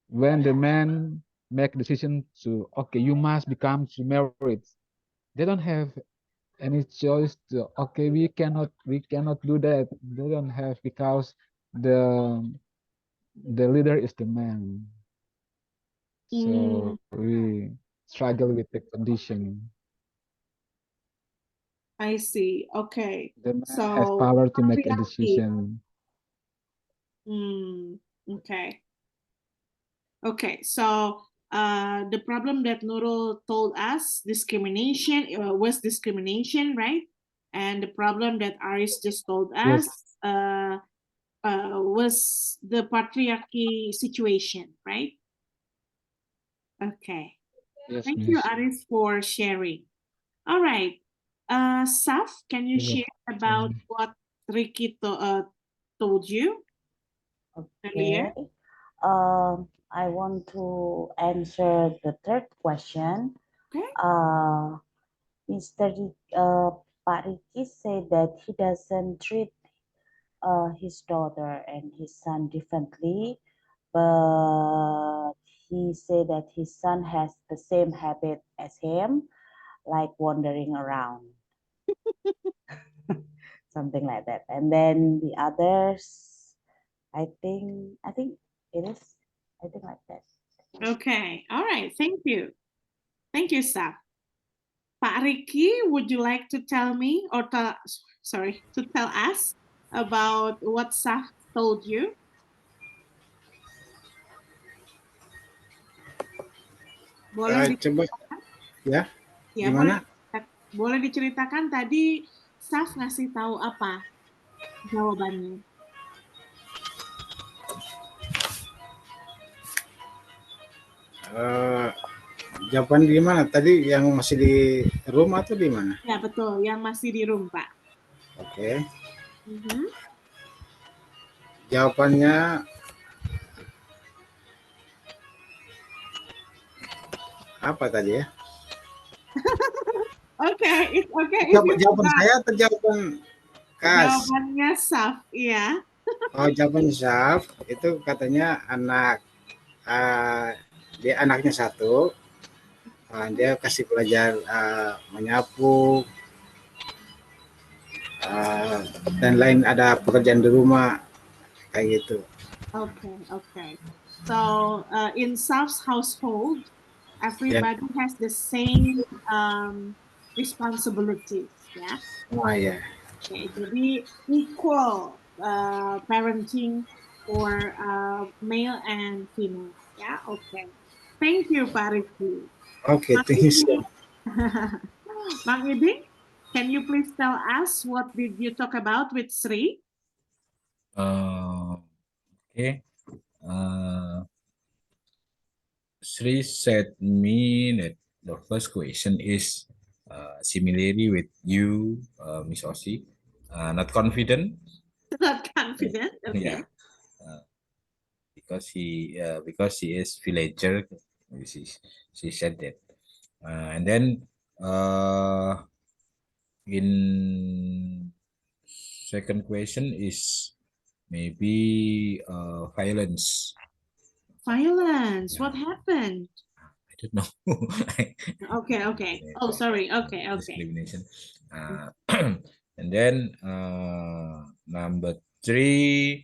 when the man make decision to okay you must become to married, they don't have any choice to okay we cannot do that, they don't have because the leader is the man. So we struggle with the condition. I see. Okay. The man has So power to make a patriarchy. decision. Okay. Okay. So the problem that Nurul told us, discrimination, was discrimination, right? And the problem that Aris just told us Yes. was the patriarchy situation, right? Okay. Yes, Thank you, miss. Aris, for sharing. All right. Saf, can you share about what Ricky told you earlier? Okay. I want to answer the third question. Okay. Mr. Pak Ricky said that he doesn't treat his daughter and his son differently, but he said that his son has the same habit as him, like wandering around. Something like that. And then the others, I think it is, I think like that. Okay, all right, thank you. Thank you, Saf. Pak Ricky, would you like to tell me or to tell us about what Saf told you? Boleh Coba ya, ya, gimana? boleh diceritakan tadi Saf ngasih tahu apa jawabannya? Jawaban di mana? Tadi yang masih di rumah atau di mana? Ya, betul, yang masih di room, Pak. Oke. Mhm. Jawabannya apa tadi ya? Oke, it's okay. Jawaban saya atau jawaban Kas? Jawabannya Saf, iya. Oh, jawaban Syaf itu katanya dia anaknya satu, dia kasih belajar menyapu, dan lain ada pekerjaan di rumah kayak gitu. Okay. So in Saf's household, everybody has the same responsibilities, ya. Oh ya. Okay, jadi equal parenting for male and female. Yeah, okay. Thank you, Pak Rizky. Oke, thank you. Mang Iding, can you please tell us what did you talk about with Sri? Okay. Sri said me that the first question is similarly with you, Miss Ossie. Not confident. Not confident. Okay. Yeah. Because she is villager. She said that. And then in second question is maybe violence. Violence. Yeah. What happened? I don't know. Okay. Oh, sorry. Okay. Discrimination. And then number 3,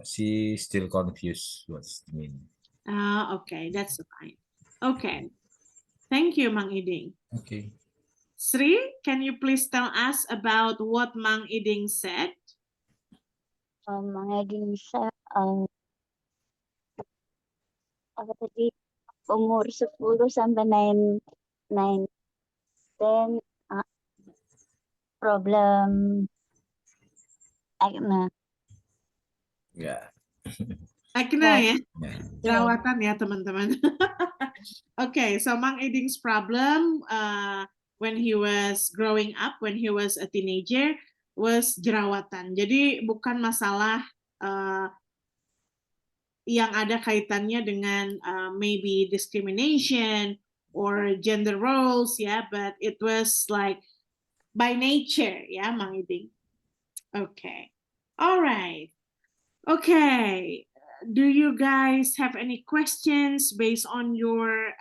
she still confused what's the meaning. Okay, that's fine. Okay. Thank you, Mang Iding. Okay. Sri, can you please tell us about what Mang Iding said? Mang Iding said, apa tadi, umur 10 sampai 9, then problem acne. Ya. Acne ya, Yeah. jerawatan ya teman-teman. Okay, so Mang Iding's problem when he was growing up, when he was a teenager, was jerawatan. Jadi bukan masalah yang ada kaitannya dengan maybe discrimination or gender roles, yeah, but it was like by nature, yeah, Mang Iding. Okay, all right. Okay, do you guys have any questions based on your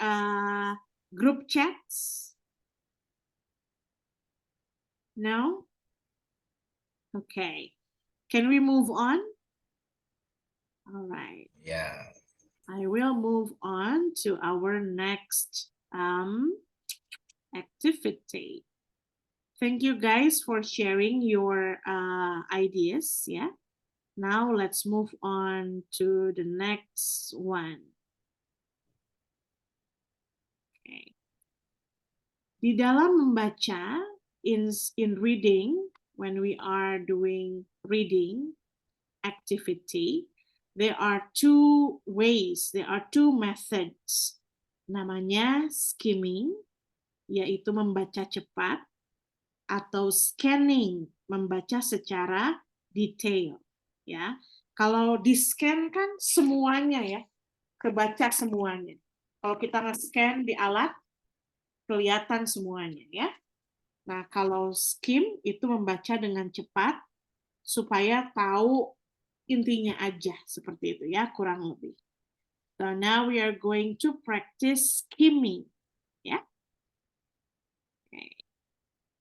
group chats? No? Okay, can we move on? All right. Yeah. I will move on to our next activity. Thank you guys for sharing your ideas. Yeah. Now let's move on to the next one. Okay. Di dalam membaca, in reading, when we are doing reading activity, there are two ways, there are two methods. Namanya skimming, yaitu membaca cepat, atau scanning, membaca secara detail. Ya, kalau di scan kan semuanya ya, kebaca semuanya. Kalau kita nge-scan di alat, kelihatan semuanya ya. Nah, kalau skim itu membaca dengan cepat supaya tahu intinya aja seperti itu ya, kurang lebih. So now we are going to practice skimming. Yeah. Okay.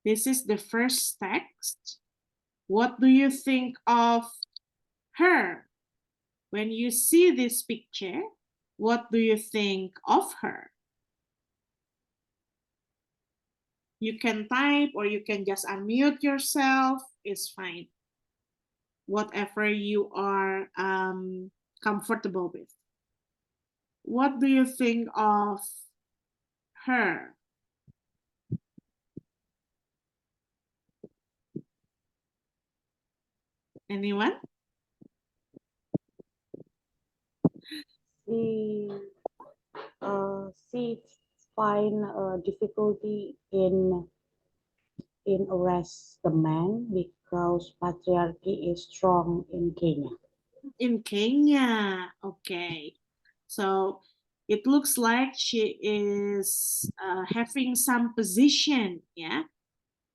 This is the first text. What do you think of her? When you see this picture, what do you think of her? You can type or you can just unmute yourself. It's fine. Whatever you are comfortable with. What do you think of her? Anyone? She find difficulty in arrest the man because patriarchy is strong in Kenya. In Kenya. Okay. So it looks like she is having some position, ya.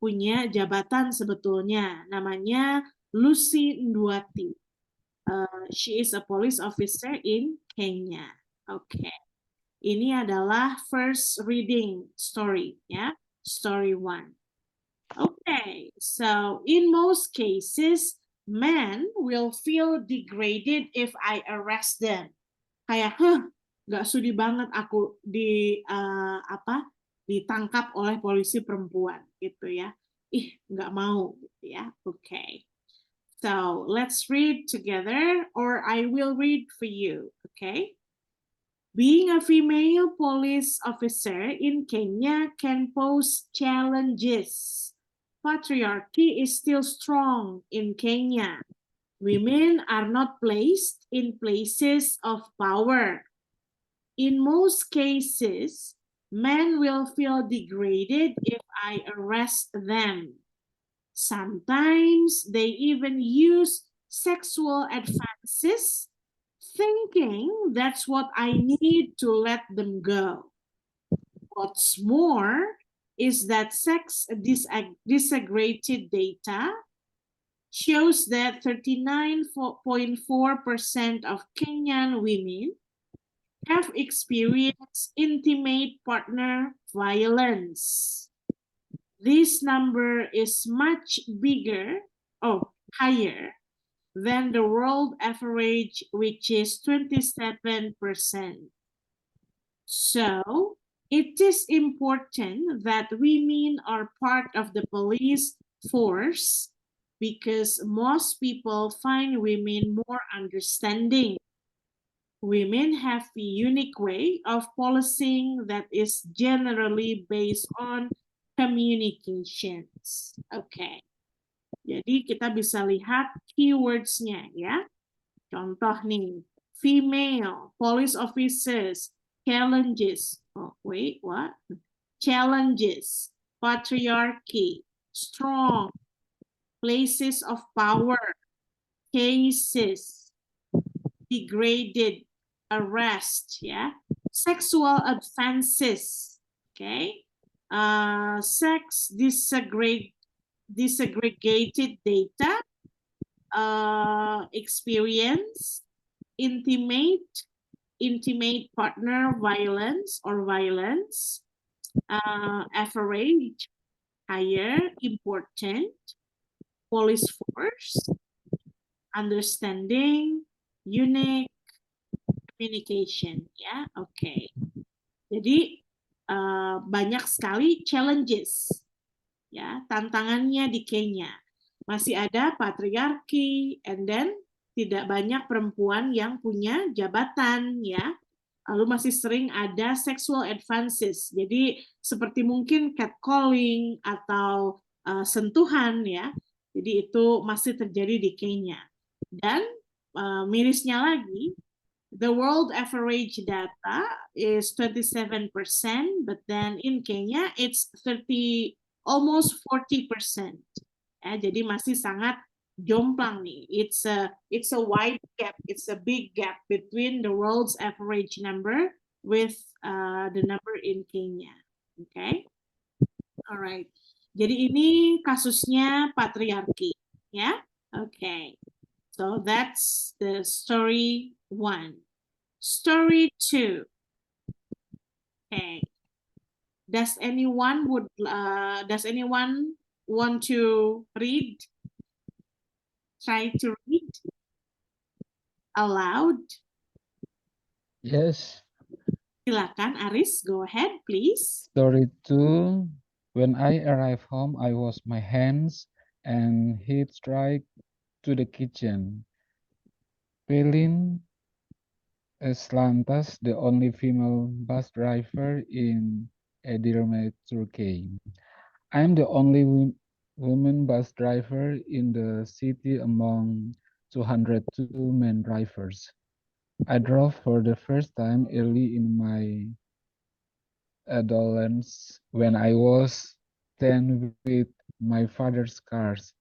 Punya jabatan sebetulnya. Namanya Lucy Nduati. She is a police officer in Kenya. Okay. Ini adalah first reading story, ya. Story 1. Okay, so in most cases, men will feel degraded if I arrest them. Kayak, nggak sudi banget aku ditangkap oleh polisi perempuan gitu ya. Ih, nggak mau gitu ya. Okay. So let's read together, or I will read for you. Okay. Being a female police officer in Kenya can pose challenges. Patriarchy is still strong in Kenya. Women are not placed in places of power. In most cases, men will feel degraded if I arrest them. Sometimes they even use sexual advances, thinking that's what I need to let them go. What's more is that sex disaggregated data shows that 39.4% of Kenyan women have experienced intimate partner violence. This number is much higher than the world average, which is 27%. So, it is important that women are part of the police force because most people find women more understanding. Women have a unique way of policing that is generally based on communications. Okay. Jadi kita bisa lihat keywords-nya ya. Contoh nih, female, police officers, challenges. Oh, wait, what? Challenges, patriarchy, strong, places of power, cases, degraded, arrest, ya. Sexual advances, okay. Sex disaggregated data, experience, intimate partner violence or violence, average, higher, important, police force, understanding, unique, communication, ya. Oke. Jadi banyak sekali challenges, ya, tantangannya di Kenya. Masih ada patriarki, and then tidak banyak perempuan yang punya jabatan, ya. Lalu masih sering ada sexual advances. Jadi seperti mungkin catcalling atau sentuhan, ya. Jadi itu masih terjadi di Kenya. Dan mirisnya lagi, the world average data is 27%, but then in Kenya it's almost 40%. Ya, jadi masih sangat jomplang nih. It's a wide gap, it's a big gap between the world's average number with the number in Kenya. Okay? Alright. Jadi ini kasusnya patriarki, ya. Okay. So that's the story 1. Story 2. Okay. Does anyone want to read? Try to read aloud. Yes. Silakan Aris, go ahead please. Story 2. When I arrived home, I washed my hands and head straight to the kitchen. Pelin is Lantas, the only female bus driver in Edirne, Turkey. I am the only woman bus driver in the city among 202 men drivers. I drove for the first time early in my adolescence when I was 10 with my father's cars.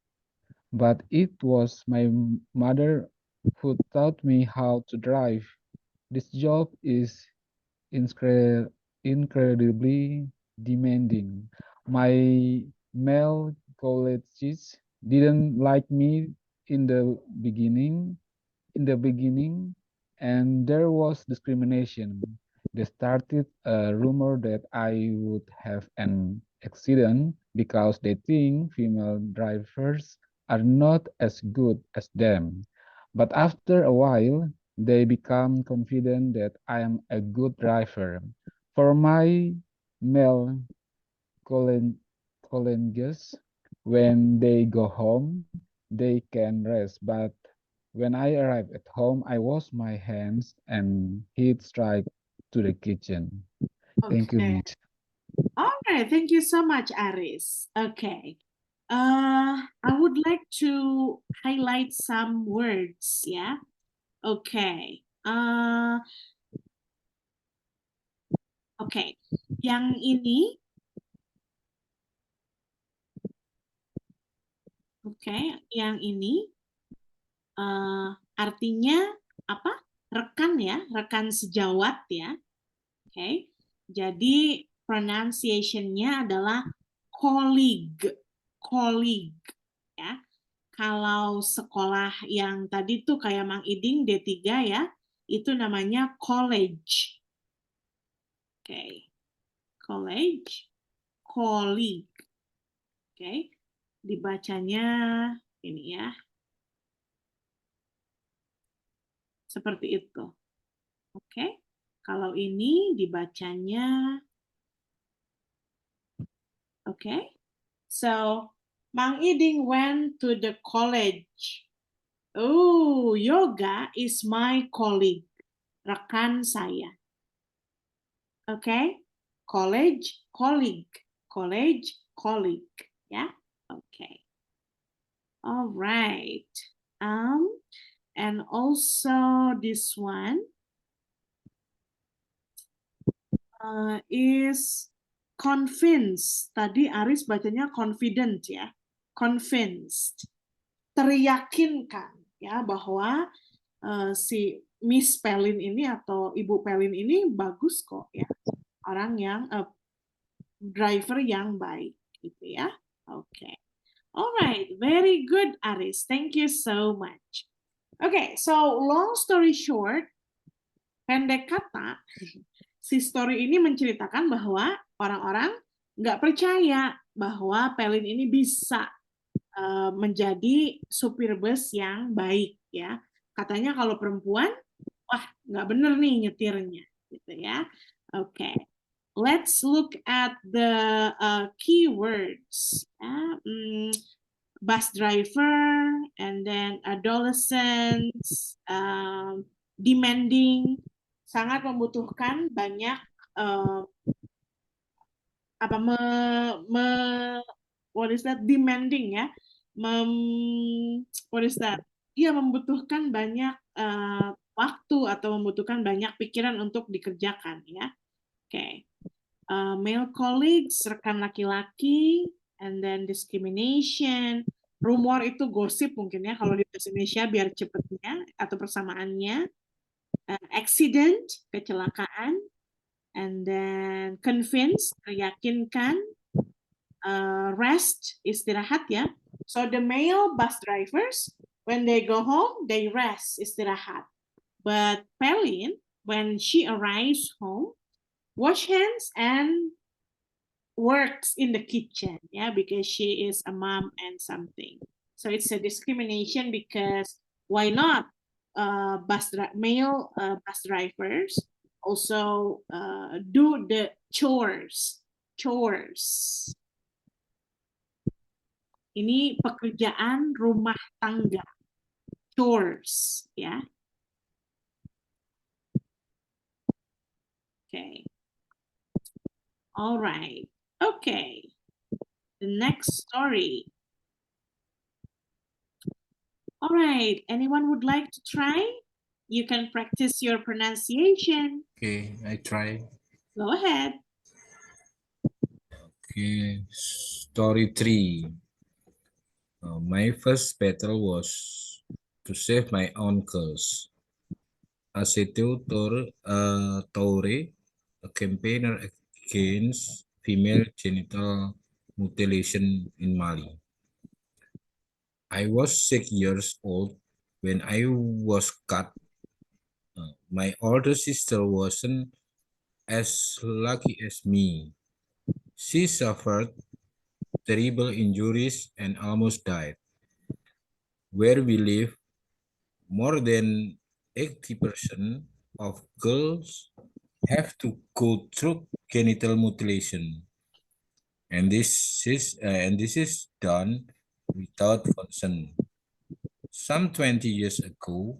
But it was my mother who taught me how to drive. This job is incredibly demanding. My male colleagues didn't like me in the beginning, and there was discrimination. They started a rumor that I would have an accident because they think female drivers are not as good as them. But after a while, they become confident that I am a good driver. For my male colleagues, when they go home, they can rest. But when I arrive at home, I wash my hands and head straight to the kitchen. Thank you, Okay. Miss. All right, thank you so much, Aris. Okay. I would like to highlight some words, yeah. Okay. Okay. Yang ini, yang ini artinya apa? Rekan ya, rekan sejawat ya. Oke. Jadi pronunciation-nya adalah colleague. Colleague ya. Kalau sekolah yang tadi tuh kayak Mang Iding D3 ya, itu namanya college. Oke. College, colleague. Oke. Dibacanya ini ya. Seperti itu. Oke. Kalau ini dibacanya okay. So, Mang Iding went to the college. Oh, Yoga is my colleague. Rekan saya. Okay? College, colleague. College, colleague. Yeah? Okay. All right. And also this one is convinced. Tadi Aris bacanya confident ya. Convinced. Teryakinkan ya bahwa si Miss Pelin ini atau Ibu Pelin ini bagus kok ya. Orang yang driver yang baik gitu ya. Okay. Alright, very good Aris. Thank you so much. Okay, so long story short, pendek kata, si story ini menceritakan bahwa orang-orang nggak percaya bahwa Pelin ini bisa menjadi supir bus yang baik ya. Katanya kalau perempuan, wah nggak bener nih nyetirnya, gitu ya. Oke, let's look at the keywords. Bus driver, and then adolescents, demanding, sangat membutuhkan banyak what is that, demanding ya, what is that, ya membutuhkan banyak waktu atau membutuhkan banyak pikiran untuk dikerjakan ya. Okay. Male colleagues, rekan laki-laki, and then discrimination, rumor itu gosip mungkin ya kalau di bahasa Indonesia biar cepetnya atau persamaannya, accident, kecelakaan, and then convince, meyakinkan, rest, istirahat ya. So the male bus drivers When they go home, they rest, istirahat. But Pelin, when she arrives home, wash hands and works in the kitchen, yeah, because she is a mom and something. So it's a discrimination because why not? Male bus drivers also do the chores. Ini pekerjaan rumah tangga, chores, ya. Okay. All right. Okay. The next story. All right. Anyone would like to try? You can practice your pronunciation. Okay, I try. Go ahead. Okay, story 3. My first battle was to save my uncles. Asetu Toure, a campaigner against female genital mutilation in Mali. I was 6 years old when I was cut. My older sister wasn't as lucky as me. She suffered terrible injuries and almost died. Where we live, more than 80% of girls have to go through genital mutilation, and this is done without consent. Some 20 years ago,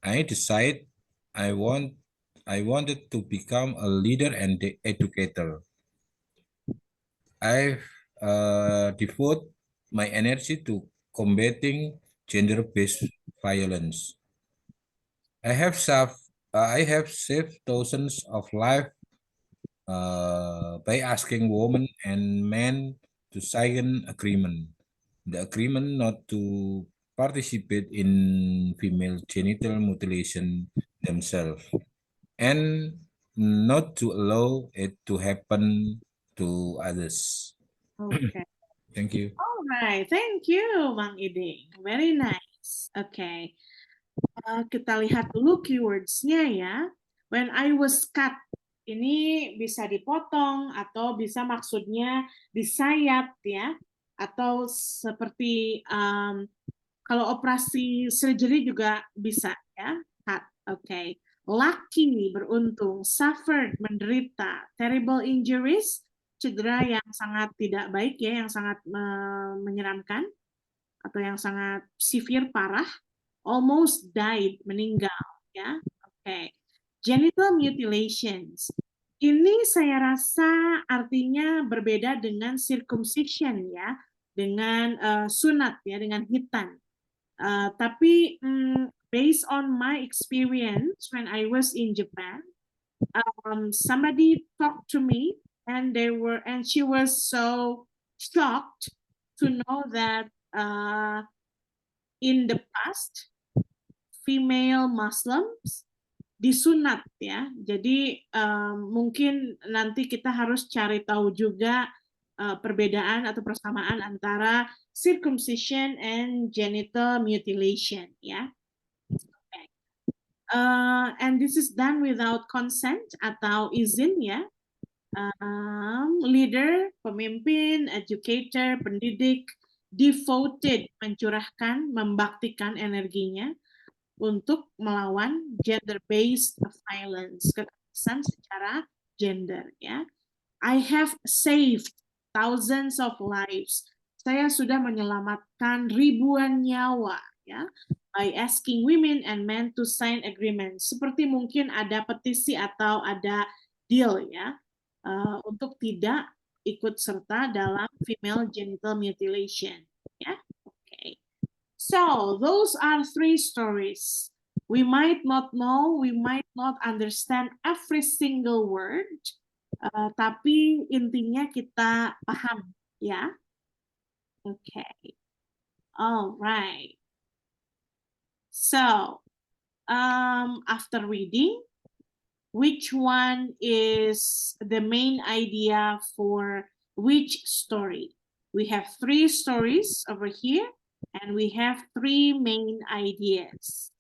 I decided I wanted to become a leader and educator. I devote my energy to combating gender-based violence. I have saved thousands of lives by asking women and men to sign agreement. The agreement not to participate in female genital mutilation themselves and not to allow it to happen to others. Okay. Thank you. All right. Thank you, Mang Iding. Very nice. Okay. Kita lihat dulu keywords-nya ya. When I was cut. Ini bisa dipotong atau bisa maksudnya disayat ya. Atau seperti kalau operasi surgery juga bisa ya. Cut. Okay. Lucky, beruntung. Suffered, menderita. Terrible injuries, cedera yang sangat tidak baik ya, yang sangat menyeramkan atau yang sangat severe, parah. Almost died, meninggal ya. Okay. Genital mutilations. Ini saya rasa artinya berbeda dengan circumcision ya, dengan sunat ya, dengan hitan. Tapi based on my experience when I was in Japan, somebody talked to me and she was so shocked to know that in the past female Muslims disunat ya. Jadi mungkin nanti kita harus cari tahu juga perbedaan atau persamaan antara circumcision and genital mutilation ya. Okay. And this is done without consent atau izin ya. Leader, pemimpin, educator, pendidik, devoted, mencurahkan, membaktikan energinya untuk melawan gender-based violence, kekerasan secara gender ya. I have saved thousands of lives. Saya sudah menyelamatkan ribuan nyawa ya, by asking women and men to sign agreements. Seperti mungkin ada petisi atau ada deal ya, untuk tidak ikut serta dalam female genital mutilation ya. So, those are 3 stories. We might not know, we might not understand every single word, tapi intinya kita paham, ya. Okay. All right. So, after reading, which one is the main idea for which story? We have 3 stories over here. And we have three main ideas.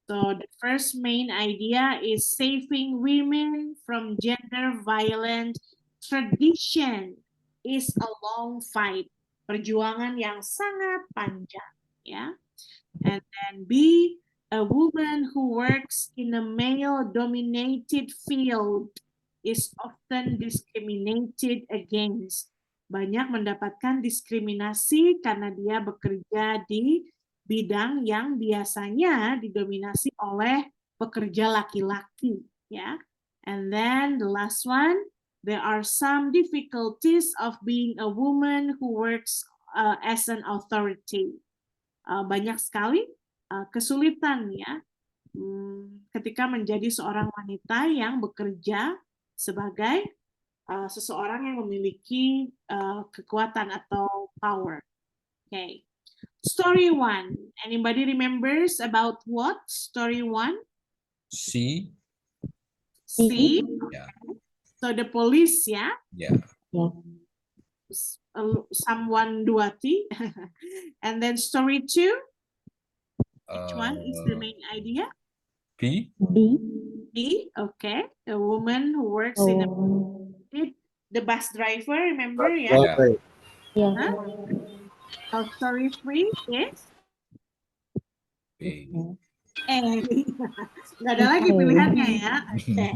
So the first main idea is saving women from gender violent tradition is a long fight. Perjuangan yang sangat panjang, ya. And then B, a woman who works in a male-dominated field is often discriminated against. Banyak mendapatkan diskriminasi karena dia bekerja di bidang yang biasanya didominasi oleh pekerja laki-laki, ya. And then the last one, there are some difficulties of being a woman who works as an authority. Banyak sekali kesulitan ya ketika menjadi seorang wanita yang bekerja sebagai seseorang yang memiliki kekuatan atau power. Okay. Story 1. Anybody remembers about what? Story 1? C. C. Yeah. So the police, ya. Yeah. Someone duati. And then story 2. Which one is the main idea? B. B. Okay. A woman who works in a the bus driver, remember? Yeah. Okay. Huh? Oh, story 3 is B. nggak ada lagi pilihannya ya. Okay.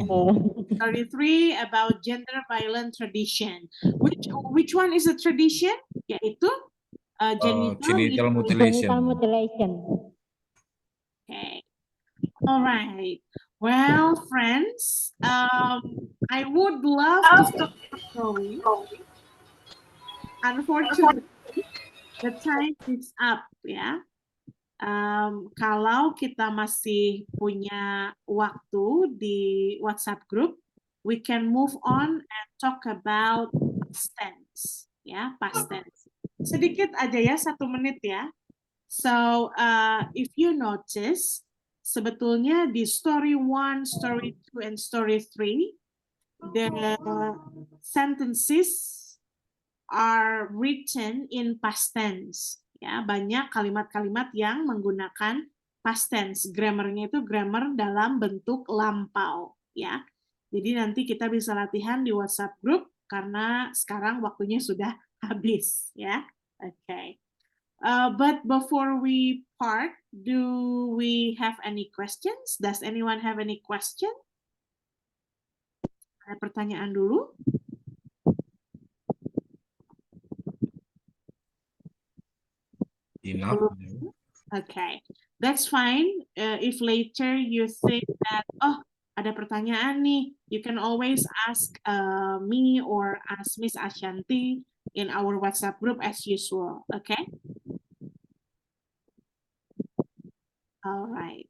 Story 3 about gender violent tradition. Which one is a tradition? Yaitu Genital mutilation. Genital mutilation. Okay. All right. Well, friends, I would love to stop the story. Unfortunately, the time is up, ya. Kalau kita masih punya waktu di WhatsApp group, we can move on and talk about past tense, ya, past tense. Sedikit aja ya, 1 menit ya. So, if you notice, sebetulnya di story 1, story 2, and story 3, the sentences are written in past tense. Ya, banyak kalimat-kalimat yang menggunakan past tense. Grammarnya itu grammar dalam bentuk lampau. Ya, jadi nanti kita bisa latihan di WhatsApp group karena sekarang waktunya sudah habis. Ya, okay. But before we part, do we have any questions? Does anyone have any question? Ada pertanyaan dulu? Enough. Okay, that's fine. If later you think that, oh, ada pertanyaan nih, you can always ask me or ask Miss Ashanti in our WhatsApp group as usual. Okay. All right.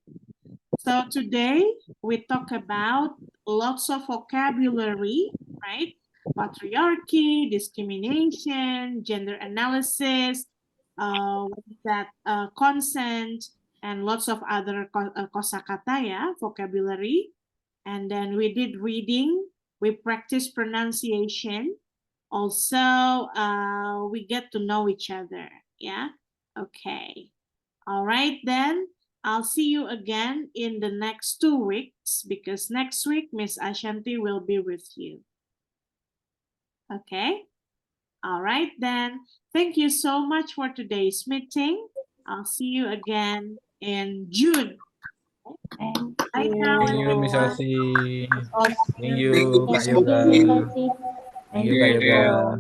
So today we talk about lots of vocabulary, right? Patriarchy, discrimination, gender analysis, consent, and lots of other kosakata, ya, vocabulary. And then we did reading, we practice pronunciation. Also, we get to know each other, yeah? Okay. All right, then. I'll see you again in the next 2 weeks because next week Miss Ashanti will be with you. Okay? All right, then. Thank you so much for today's meeting. I'll see you again in June. Bye now. Thank you, Miss Asi. Oh, Thank you, Kak Yoga. Thank you, Kak Yoga.